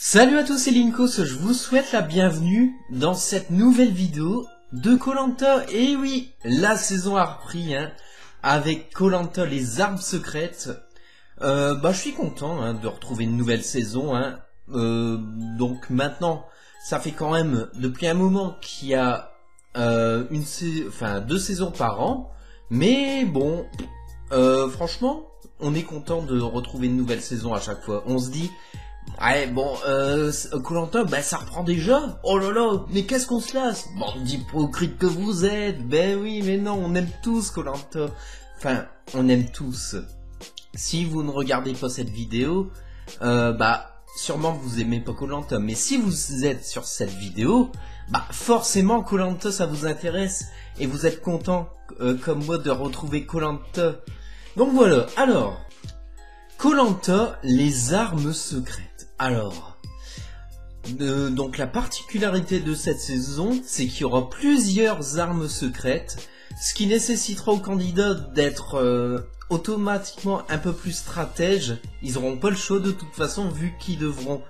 Salut à tous, c'est Linkos, je vous souhaite la bienvenue dans cette nouvelle vidéo de koh Lanta. Et oui, la saison a repris, avec koh Lanta les armes secrètes. Je suis content de retrouver une nouvelle saison. Donc maintenant, ça fait quand même depuis un moment qu'il y a deux saisons par an. Mais bon, franchement, on est content de retrouver une nouvelle saison à chaque fois. On se dit... Ouais, bon, koh Lanta, ça reprend déjà. Oh là là, mais qu'est-ce qu'on se lasse? Bande d'hypocrites que vous êtes. Ben oui, mais non, on aime tous koh Lanta. Enfin, on aime tous. Si vous ne regardez pas cette vidéo, sûrement vous aimez pas koh Lanta. Mais si vous êtes sur cette vidéo, forcément koh Lanta ça vous intéresse. Et vous êtes content, comme moi, de retrouver koh Lanta. Donc voilà, alors... koh Lanta, les armes secrètes. Alors, donc la particularité de cette saison, c'est qu'il y aura plusieurs armes secrètes, ce qui nécessitera aux candidats d'être automatiquement un peu plus stratèges. Ils n'auront pas le choix de toute façon, vu qu'ils auront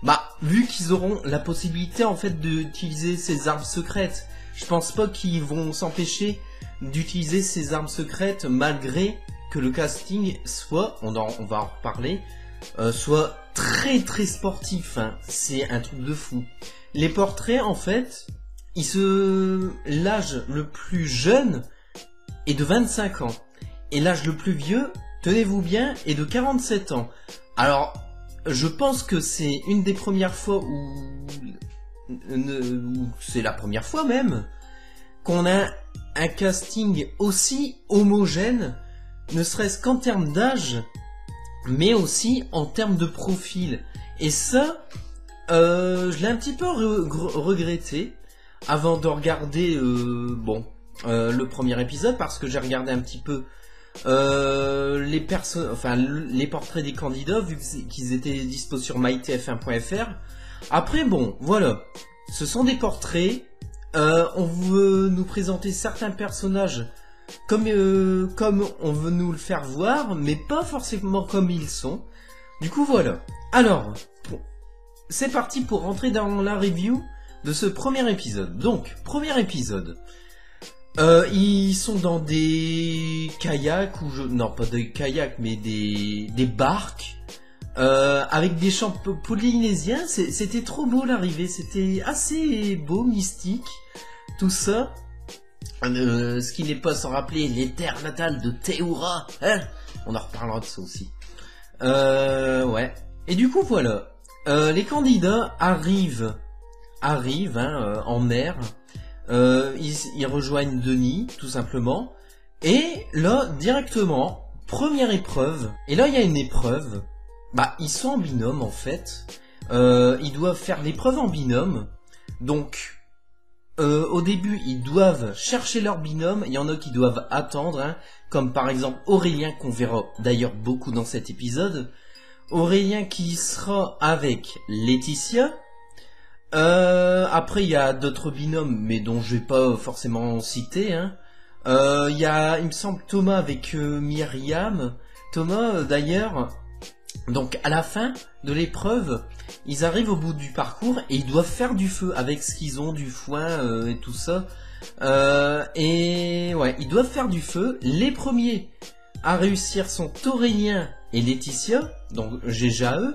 la possibilité en fait d'utiliser ces armes secrètes. Je pense pas qu'ils vont s'empêcher d'utiliser ces armes secrètes malgré que le casting soit, on va en reparler, soit très très sportif, c'est un truc de fou. Les portraits en fait, l'âge le plus jeune est de 25 ans, et l'âge le plus vieux, tenez-vous bien, est de 47 ans. Alors, je pense que c'est une des premières fois où c'est la première fois même, qu'on a un casting aussi homogène, ne serait-ce qu'en termes d'âge, mais aussi en termes de profil. Et ça, je l'ai un petit peu regretté avant de regarder le premier épisode, parce que j'ai regardé un petit peu les portraits des candidats, vu qu'ils étaient dispo sur mytf1.fr. Après, bon, voilà, ce sont des portraits. On veut nous présenter certains personnages comme on veut nous le faire voir, mais pas forcément comme ils sont. Du coup, voilà. Alors, c'est parti pour rentrer dans la review de ce premier épisode. Donc, premier épisode. Ils sont dans des kayaks, non pas des kayaks, mais des barques, avec des chants polynésiens. C'était trop beau l'arrivée, c'était assez beau, mystique, tout ça. Ce qui n'est pas sans rappeler les terres natales de Théoura, on en reparlera de ça aussi. Ouais. Et du coup voilà, les candidats arrivent en mer. Ils rejoignent Denis, tout simplement. Et là, directement, première épreuve. Et là, il y a une épreuve. Ils sont en binôme en fait. Ils doivent faire l'épreuve en binôme. Donc au début, ils doivent chercher leur binôme. Il y en a qui doivent attendre, comme par exemple Aurélien, qu'on verra d'ailleurs beaucoup dans cet épisode. Aurélien qui sera avec Laetitia. Après, il y a d'autres binômes, mais dont je vais pas forcément citer. Il y a, il me semble, Thomas avec Myriam. Thomas, d'ailleurs... Donc à la fin de l'épreuve, ils arrivent au bout du parcours et ils doivent faire du feu avec ce qu'ils ont, du foin et tout ça. Et ouais, ils doivent faire du feu. Les premiers à réussir sont Aurélien et Laetitia, donc GGAE.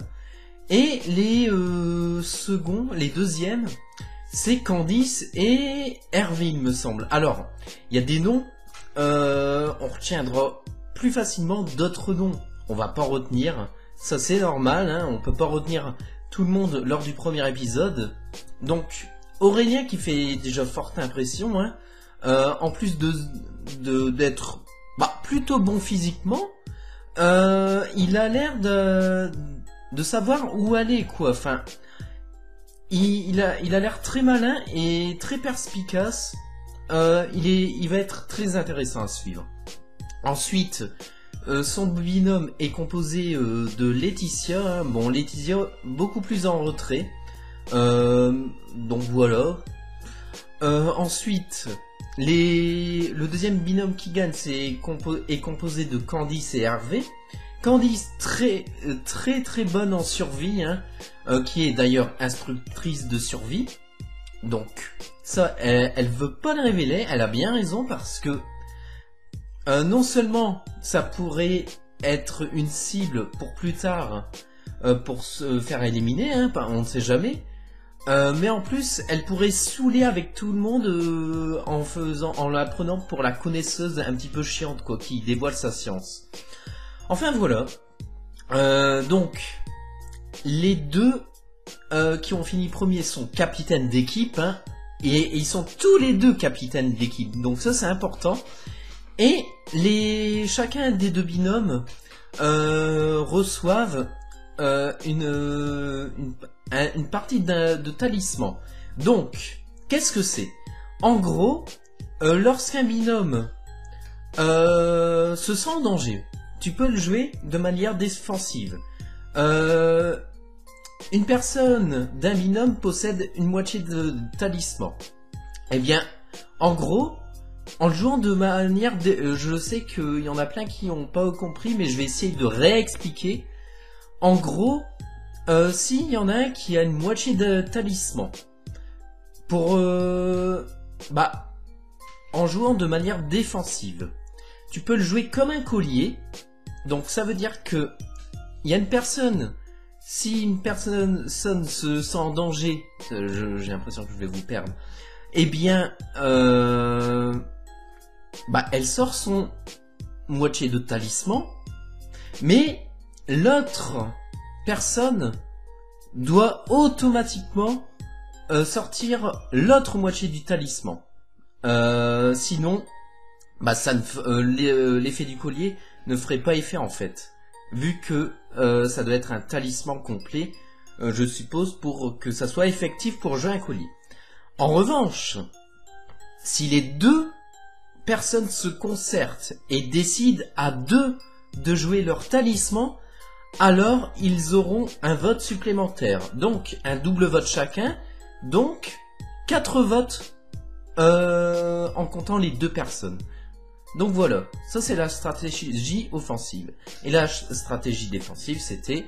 Et les seconds, les deuxièmes, c'est Candice et Hervé, il me semble. Alors, il y a des noms, on retiendra plus facilement, d'autres noms on va pas retenir. Ça c'est normal, on peut pas retenir tout le monde lors du premier épisode. Donc Aurélien qui fait déjà forte impression, en plus d'être plutôt bon physiquement, il a l'air de savoir où aller quoi. Enfin, il a l'air très malin et très perspicace. Il va être très intéressant à suivre. Ensuite, son binôme est composé de Laetitia. Bon, Laetitia beaucoup plus en retrait. Donc voilà. Ensuite, le deuxième binôme qui gagne est composé de Candice et Hervé. Candice, très bonne en survie, hein, qui est d'ailleurs instructrice de survie. Donc, ça, elle veut pas le révéler, elle a bien raison, parce que non seulement ça pourrait être une cible pour plus tard, pour se faire éliminer, hein, on ne sait jamais, mais en plus, elle pourrait saouler avec tout le monde en la prenant pour la connaisseuse un petit peu chiante, quoi, qui dévoile sa science. Enfin voilà. Donc, les deux qui ont fini premiers sont capitaines d'équipe, hein, et ils sont tous les deux capitaines d'équipe. Donc ça c'est important. Et chacun des deux binômes reçoivent une partie de talisman. Donc, qu'est-ce que c'est? En gros, lorsqu'un binôme se sent en danger, tu peux le jouer de manière défensive. Une personne d'un binôme possède une moitié de talisman. Eh bien, en gros, en le jouant de manière... je sais qu'il y en a plein qui n'ont pas compris, mais je vais essayer de réexpliquer. En gros, s'il y en a un qui a une moitié de talisman, en jouant de manière défensive, tu peux le jouer comme un collier. Donc ça veut dire que il y a une personne, si une personne se sent en danger, j'ai l'impression que je vais vous perdre, eh bien, elle sort son moitié de talisman, mais l'autre personne doit automatiquement sortir l'autre moitié du talisman. Sinon, l'effet du collier ne ferait pas effet en fait, vu que ça doit être un talisman complet, je suppose, pour que ça soit effectif pour jouer un collier. En revanche, si les deux personnes se concertent et décident à deux de jouer leur talisman, alors ils auront un vote supplémentaire, donc un double vote chacun, donc 4 votes en comptant les deux personnes. Donc voilà, ça c'est la stratégie offensive. Et la stratégie défensive, c'était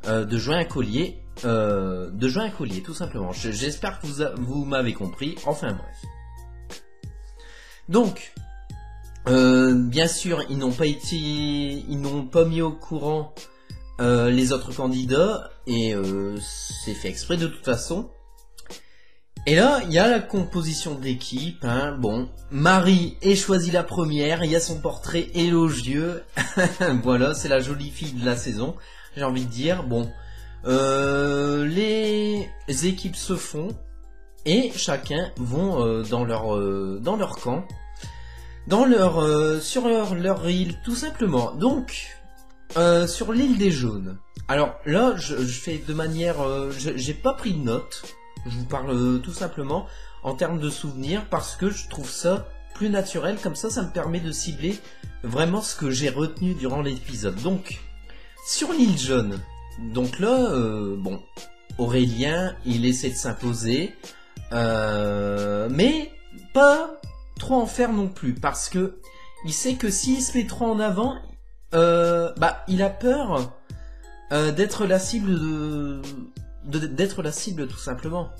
de jouer un collier, tout simplement. J'espère que vous m'avez compris. Enfin bref. Donc, bien sûr, ils n'ont pas mis au courant les autres candidats, et c'est fait exprès de toute façon. Et là, il y a la composition d'équipe, hein. Bon, Marie est choisie la première, il y a son portrait élogieux. Voilà, c'est la jolie fille de la saison, j'ai envie de dire. Bon, les équipes se font, et chacun vont dans leur camp, sur leur île, tout simplement. Donc, sur l'île des jaunes. Alors là, je fais de manière... j'ai pas pris de notes. Je vous parle tout simplement en termes de souvenirs, parce que je trouve ça plus naturel. Comme ça me permet de cibler vraiment ce que j'ai retenu durant l'épisode. Donc, sur l'île jaune. Donc là, Aurélien, il essaie de s'imposer. Mais pas trop en faire non plus. Parce que il sait que s'il se met trop en avant... il a peur d'être la cible d'être la cible tout simplement.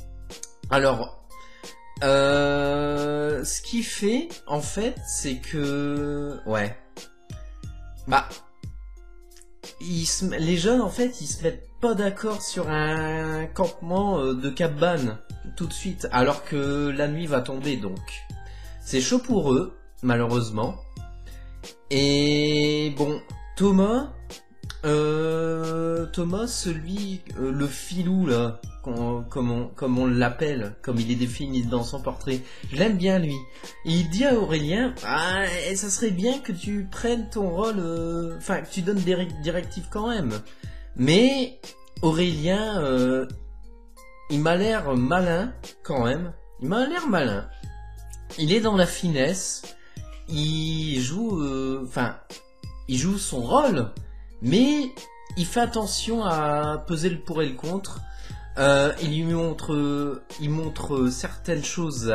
Alors, ce qu'il fait en fait, c'est que les jeunes en fait, ils se mettent pas d'accord sur un campement de cabane tout de suite, alors que la nuit va tomber, donc c'est chaud pour eux malheureusement. Et bon, Thomas, celui, le filou là, comme on l'appelle, comme il est défini dans son portrait, je l'aime bien lui. Il dit à Aurélien, ça serait bien que tu prennes ton rôle, que tu donnes des directives quand même. Mais Aurélien, il m'a l'air malin quand même. Il m'a l'air malin. Il est dans la finesse. Il joue son rôle, mais il fait attention à peser le pour et le contre. Il montre certaines choses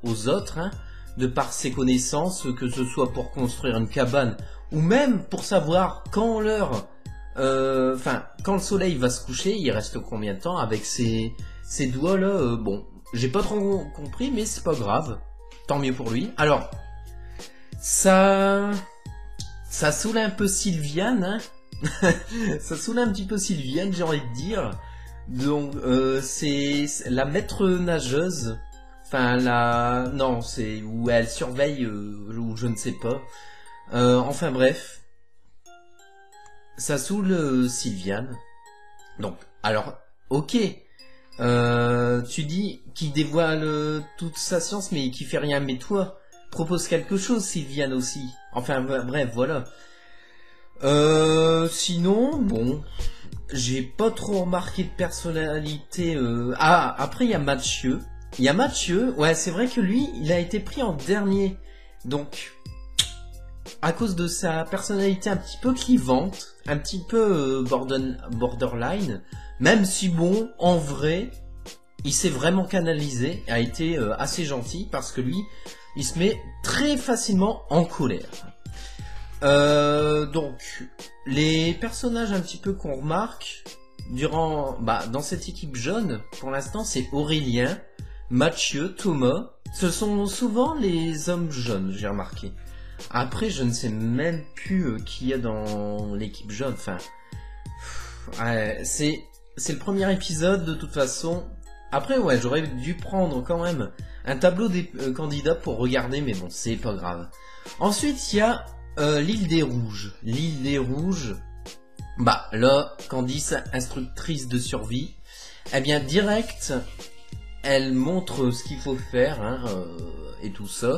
aux autres, hein, de par ses connaissances, que ce soit pour construire une cabane ou même pour savoir quand l'heure, enfin quand le soleil va se coucher, il reste combien de temps avec ces doigts là. Bon, j'ai pas trop compris, mais c'est pas grave, tant mieux pour lui. Alors ça saoule un peu Sylviane, hein. Ça saoule un petit peu Sylviane, j'ai envie de dire. Donc c'est la maître nageuse. Enfin non, c'est où elle surveille ou je ne sais pas. Enfin bref, ça saoule Sylviane. Donc alors ok, tu dis qu'il dévoile toute sa science mais qui fait rien. Mais toi, propose quelque chose Sylviane aussi. Enfin bref, voilà. Sinon bon, j'ai pas trop remarqué de personnalité. Ah, après il y a Mathieu. Ouais, c'est vrai que lui, il a été pris en dernier. Donc, à cause de sa personnalité un petit peu clivante, un petit peu borderline, même si bon, en vrai, il s'est vraiment canalisé, a été assez gentil, parce que lui, il se met très facilement en colère. Donc, les personnages un petit peu qu'on remarque, dans cette équipe jaune, pour l'instant, c'est Aurélien, Mathieu, Thomas, ce sont souvent les hommes jaunes, j'ai remarqué. Après, je ne sais même plus qui y a dans l'équipe jaune. Enfin, c'est le premier épisode de toute façon. Après, ouais, j'aurais dû prendre quand même un tableau des candidats pour regarder, mais bon, c'est pas grave. Ensuite, il y a l'île des Rouges. L'île des Rouges, là, Candice, instructrice de survie, eh bien, direct, elle montre ce qu'il faut faire, hein, et tout ça,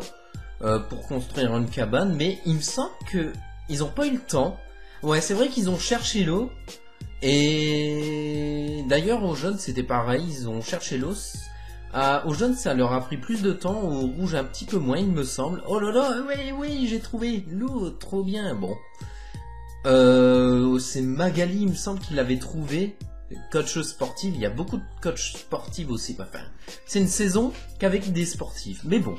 pour construire une cabane, mais il me semble que ils ont pas eu le temps. Ouais, c'est vrai qu'ils ont cherché l'eau, et d'ailleurs aux jeunes c'était pareil, ils ont cherché l'eau. Aux jeunes ça leur a pris plus de temps, aux rouges un petit peu moins il me semble. Oh là là, oui, j'ai trouvé l'eau, trop bien, bon. C'est Magali, il me semble qu'il l'avait trouvé. Coach sportive, il y a beaucoup de coachs sportifs aussi, enfin, c'est une saison qu'avec des sportifs, mais bon,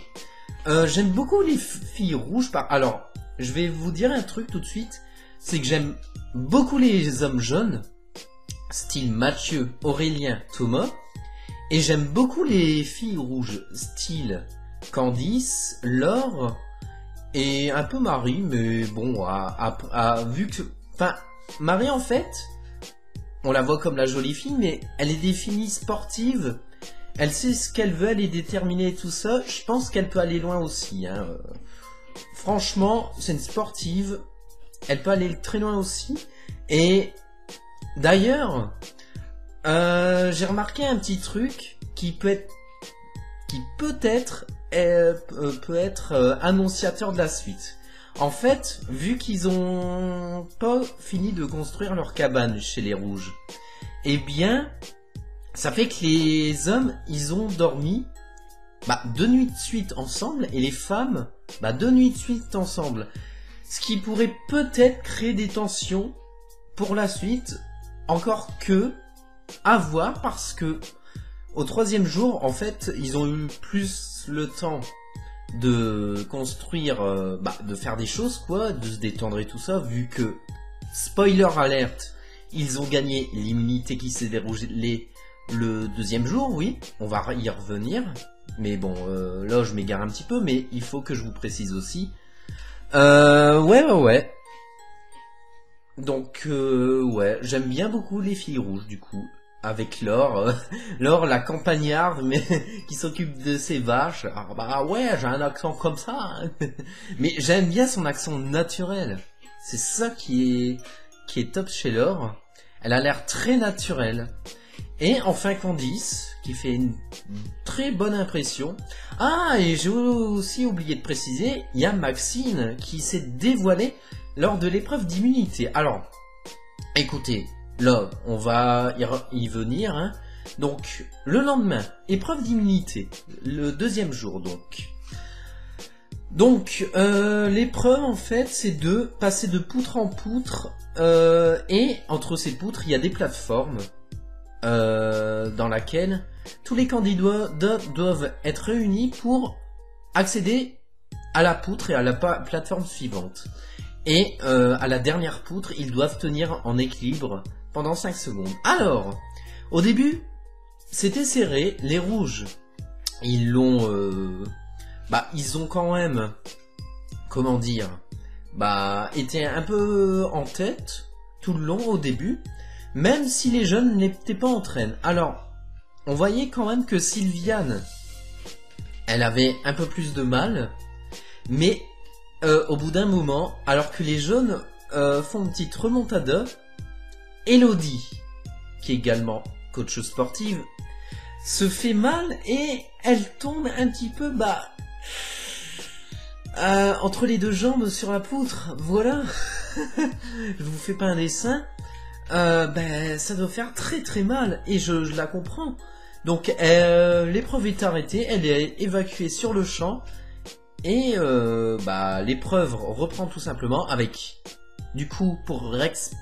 j'aime beaucoup les filles rouges, alors, je vais vous dire un truc tout de suite, c'est que j'aime beaucoup les hommes jaunes, style Mathieu, Aurélien, Thomas, et j'aime beaucoup les filles rouges, style Candice, Laure, et un peu Marie, mais bon, vu que, enfin, Marie en fait, on la voit comme la jolie fille, mais elle est définie sportive. Elle sait ce qu'elle veut, elle est déterminée et tout ça. Je pense qu'elle peut aller loin aussi, hein. Franchement, c'est une sportive. Elle peut aller très loin aussi. Et d'ailleurs, j'ai remarqué un petit truc qui peut-être annonciateur de la suite. En fait, vu qu'ils ont pas fini de construire leur cabane chez les Rouges, eh bien, ça fait que les hommes, ils ont dormi 2 nuits de suite ensemble, et les femmes, 2 nuits de suite ensemble. Ce qui pourrait peut-être créer des tensions pour la suite, encore que à voir, parce que au 3e jour, en fait, ils ont eu plus le temps de construire, de faire des choses, quoi, de se détendre et tout ça, vu que, spoiler alerte, ils ont gagné l'immunité qui s'est déroulée le 2e jour, oui, on va y revenir, mais bon, là je m'égare un petit peu, mais il faut que je vous précise aussi. Ouais. Donc, ouais, j'aime bien beaucoup les filles rouges, du coup. Avec Laure, Laure la campagnarde, mais qui s'occupe de ses vaches. Alors, ouais, j'ai un accent comme ça. Hein. Mais j'aime bien son accent naturel. C'est ça qui est top chez Laure. Elle a l'air très naturelle. Et enfin Candice, qui fait une très bonne impression. Ah, et j'ai aussi oublié de préciser, il y a Maxine qui s'est dévoilée lors de l'épreuve d'immunité. Alors, écoutez, là, on va y venir. Hein. Donc, le lendemain, épreuve d'immunité, le 2e jour donc. Donc, l'épreuve en fait, c'est de passer de poutre en poutre, et entre ces poutres, il y a des plateformes dans laquelle tous les candidats doivent être réunis pour accéder à la poutre et à la plateforme suivante. Et à la dernière poutre, ils doivent tenir en équilibre pendant 5 secondes. Alors, au début, c'était serré. Les rouges, ils ont quand même, comment dire, été un peu en tête tout le long au début, même si les jeunes n'étaient pas en traîne. Alors, on voyait quand même que Sylviane, elle avait un peu plus de mal, mais au bout d'un moment, alors que les jaunes font une petite remontada, Elodie, qui est également coach sportive, se fait mal et elle tombe un petit peu entre les deux jambes sur la poutre. Voilà. Je vous fais pas un dessin. Ça doit faire très très mal et je la comprends. Donc l'épreuve est arrêtée, elle est évacuée sur le champ et l'épreuve reprend tout simplement avec, du coup, pour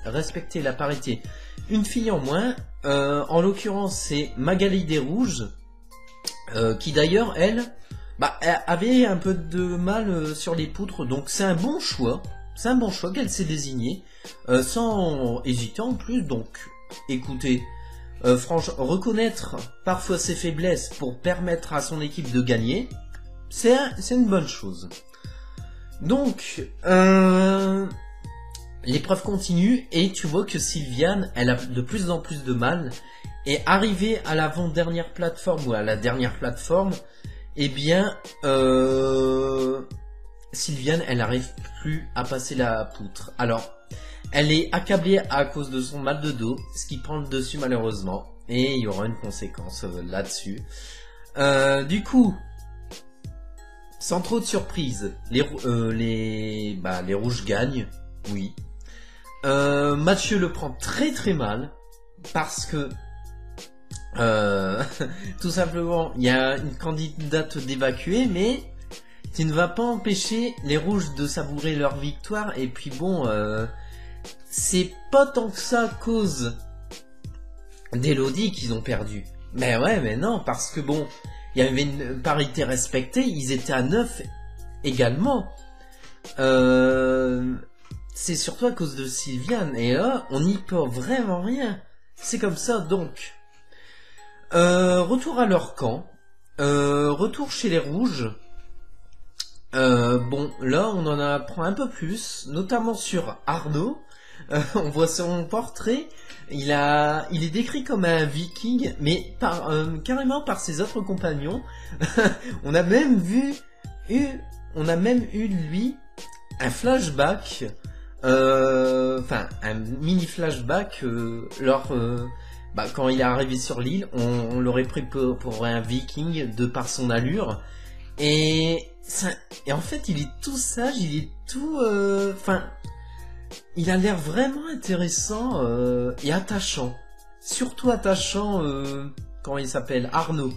respecter la parité, une fille en moins. En l'occurrence, c'est Magali des Rouges, qui d'ailleurs, elle avait un peu de mal sur les poutres, donc c'est un bon choix. C'est un bon choix qu'elle s'est désignée, sans hésiter en plus. Donc, écoutez, reconnaître parfois ses faiblesses pour permettre à son équipe de gagner, c'est une bonne chose. Donc, l'épreuve continue et tu vois que Sylviane, elle a de plus en plus de mal. Et arrivée à l'avant-dernière plateforme ou à la dernière plateforme, eh bien, Sylviane, elle n'arrive plus à passer la poutre. Alors, elle est accablée à cause de son mal de dos, ce qui prend le dessus malheureusement. Et il y aura une conséquence là-dessus. Du coup, sans trop de surprise, les rouges gagnent, oui. Mathieu le prend très très mal, parce que tout simplement, il y a une candidate d'évacuer, mais tu ne vas pas empêcher les rouges de savourer leur victoire. Et puis bon, c'est pas tant que ça à cause d'Elodie qu'ils ont perdu. Mais ouais, mais non, parce que bon, il y avait une parité respectée, ils étaient à 9 également. C'est surtout à cause de Sylviane, et là, on n'y peut vraiment rien. C'est comme ça, donc. Retour à leur camp. Retour chez les rouges. Bon, là, on en apprend un peu plus, notamment sur Arnaud. On voit son portrait. Il est décrit comme un viking, mais carrément par ses autres compagnons. On a même eu lui un flashback, un mini flashback quand il est arrivé sur l'île. On l'aurait pris pour un viking de par son allure. Et en fait, il est tout sage, il est tout, il a l'air vraiment intéressant et attachant. Surtout attachant quand il s'appelle Arnaud.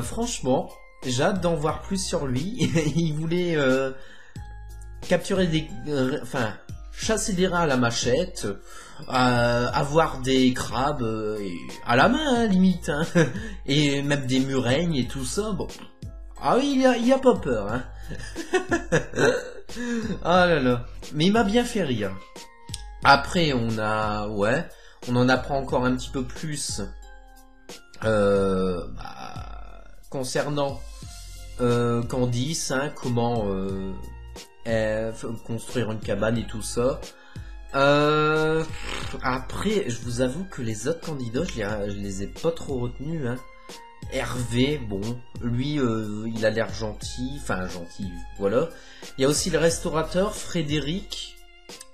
Franchement, j'ai hâte d'en voir plus sur lui. Il voulait capturer chasser des rats à la machette, avoir des crabes à la main, hein, limite, hein, et même des murènes et tout ça. Bon. Ah oui, il a pas peur, hein. Ah là là. Mais il m'a bien fait rire. Après, on en apprend encore un petit peu plus concernant Candice, hein, comment construire une cabane et tout ça. Après, je vous avoue que les autres candidats, je les ai pas trop retenus, hein. Hervé, bon, lui, il a l'air gentil, voilà. Il y a aussi le restaurateur, Frédéric.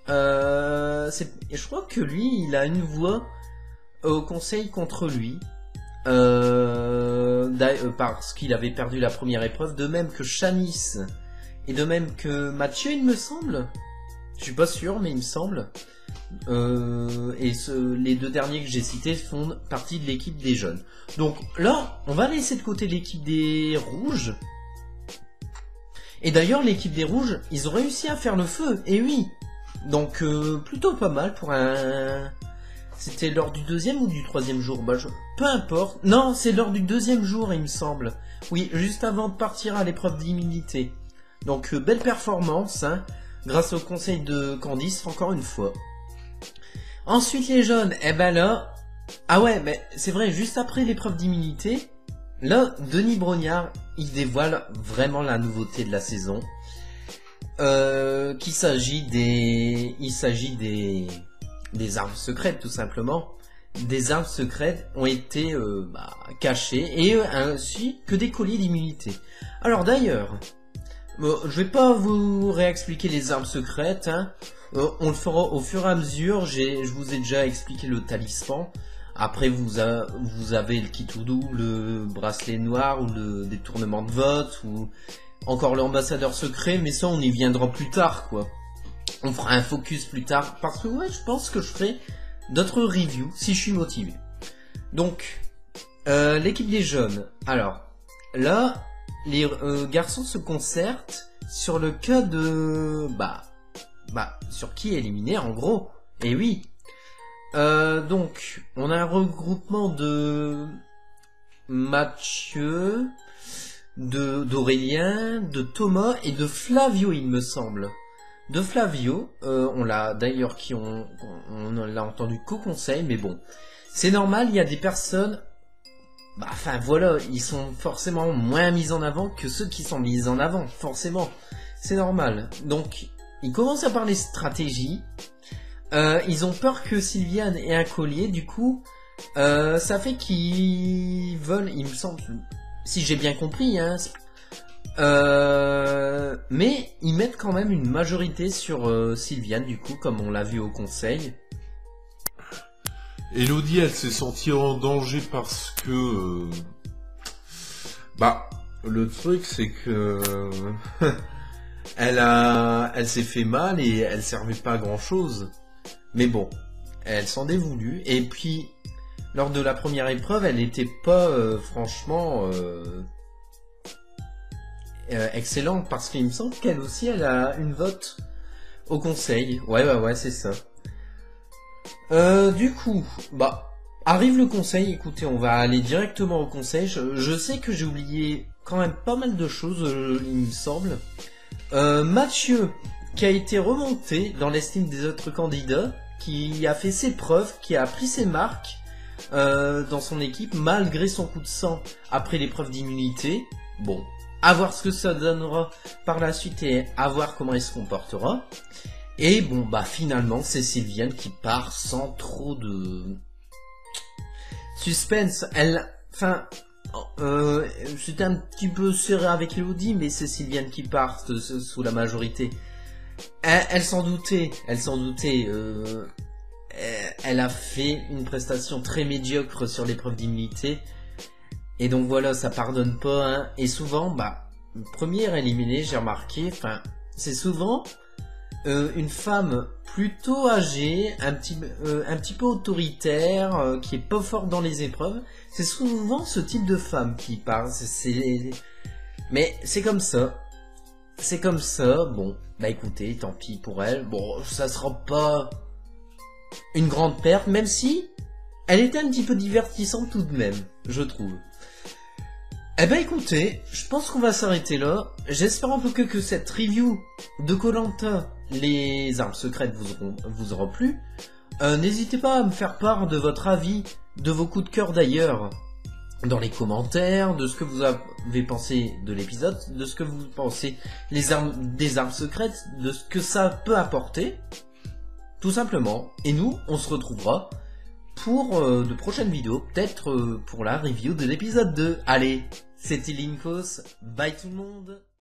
Je crois que lui, il a une voix au conseil contre lui. Parce qu'il avait perdu la première épreuve, de même que Shanice, et de même que Mathieu, il me semble. Je suis pas sûr, mais il me semble. Les deux derniers que j'ai cités font partie de l'équipe des jeunes. Donc là, on va laisser de côté l'équipe des rouges. Et d'ailleurs, l'équipe des rouges, ils ont réussi à faire le feu. Et oui. Donc plutôt pas mal pour un... C'était lors du deuxième ou du troisième jour? Peu importe. Non, c'est lors du deuxième jour, il me semble. Oui, juste avant de partir à l'épreuve d'immunité. Donc belle performance, hein. grâce au conseil de Candice, encore une fois. Ensuite les jaunes, eh ben là... Ah ouais, mais c'est vrai, juste après l'épreuve d'immunité, là, Denis Brognard, il dévoile vraiment la nouveauté de la saison. Il s'agit des armes secrètes, tout simplement. Des armes secrètes ont été cachées, et ainsi que des colliers d'immunité. Alors d'ailleurs, je vais pas vous réexpliquer les armes secrètes, hein. On le fera au fur et à mesure. Je vous ai déjà expliqué le talisman. Après, vous avez le kit Houdou, le bracelet noir, ou le détournement de vote, ou encore l'ambassadeur secret, mais ça, on y viendra plus tard, quoi. On fera un focus plus tard, parce que ouais, je pense que je ferai d'autres reviews, si je suis motivé. Donc, l'équipe des jeunes. Alors, là, les garçons se concertent sur le cas de... sur qui éliminer, en gros. Et oui. Donc, on a un regroupement de Mathieu, d'Aurélien, de Thomas et de Flavio, il me semble. De Flavio, on l'a d'ailleurs on l'a entendu qu'au conseil, mais bon, c'est normal, il y a des personnes, voilà, ils sont forcément moins mis en avant que ceux qui sont mis en avant, forcément, c'est normal. Donc, ils commencent à parler stratégie. Ils ont peur que Sylviane ait un collier, du coup, ça fait qu'ils veulent, il me semble, si j'ai bien compris, hein, mais ils mettent quand même une majorité sur Sylviane, du coup, comme on l'a vu au conseil. Elodie, elle s'est sentie en danger parce que... le truc, c'est que... elle s'est fait mal et elle servait pas à grand chose. Mais bon, elle s'en est voulu. Et puis, lors de la première épreuve, elle n'était pas franchement excellente, parce qu'il me semble qu'elle aussi, elle a une vote au conseil. Ouais, c'est ça. Du coup, arrive le conseil. Écoutez, on va aller directement au conseil. Je sais que j'ai oublié quand même pas mal de choses, il me semble. Mathieu, qui a été remonté dans l'estime des autres candidats, qui a fait ses preuves, qui a pris ses marques dans son équipe, malgré son coup de sang après l'épreuve d'immunité. Bon, à voir ce que ça donnera par la suite et à voir comment il se comportera. Et bon, finalement, c'est Sylviane qui part sans trop de suspense. C'était un petit peu serré avec Elodie, mais c'est Sylviane qui part sous la majorité. Elle s'en doutait. Elle a fait une prestation très médiocre sur l'épreuve d'immunité. Et donc voilà, ça pardonne pas, hein. Et souvent, première éliminée, j'ai remarqué, c'est souvent une femme plutôt âgée, un petit peu autoritaire, qui est pas forte dans les épreuves. C'est souvent ce type de femme qui parle. Mais c'est comme ça. Bon, écoutez, tant pis pour elle. Bon, ça sera pas une grande perte, même si elle était un petit peu divertissante tout de même, je trouve. Écoutez, je pense qu'on va s'arrêter là. J'espère un peu que cette review de Koh-Lanta, les armes secrètes, vous aura plu. N'hésitez pas à me faire part de votre avis, de vos coups de cœur d'ailleurs, dans les commentaires, de ce que vous avez pensé de l'épisode, de ce que vous pensez des armes secrètes, de ce que ça peut apporter, tout simplement. Et nous, on se retrouvera pour de prochaines vidéos, peut-être pour la review de l'épisode 2. Allez, c'était Linkos, bye tout le monde.